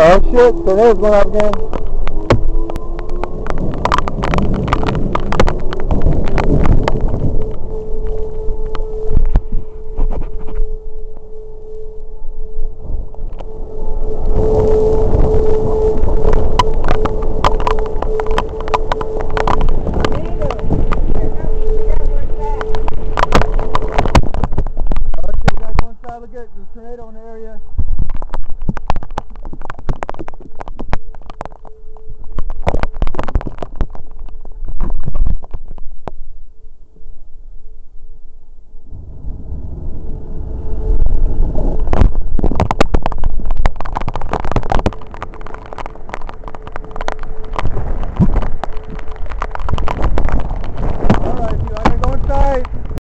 Oh shit, tornado's going off again. Okay, we gotta go inside, look at the tornado in the area.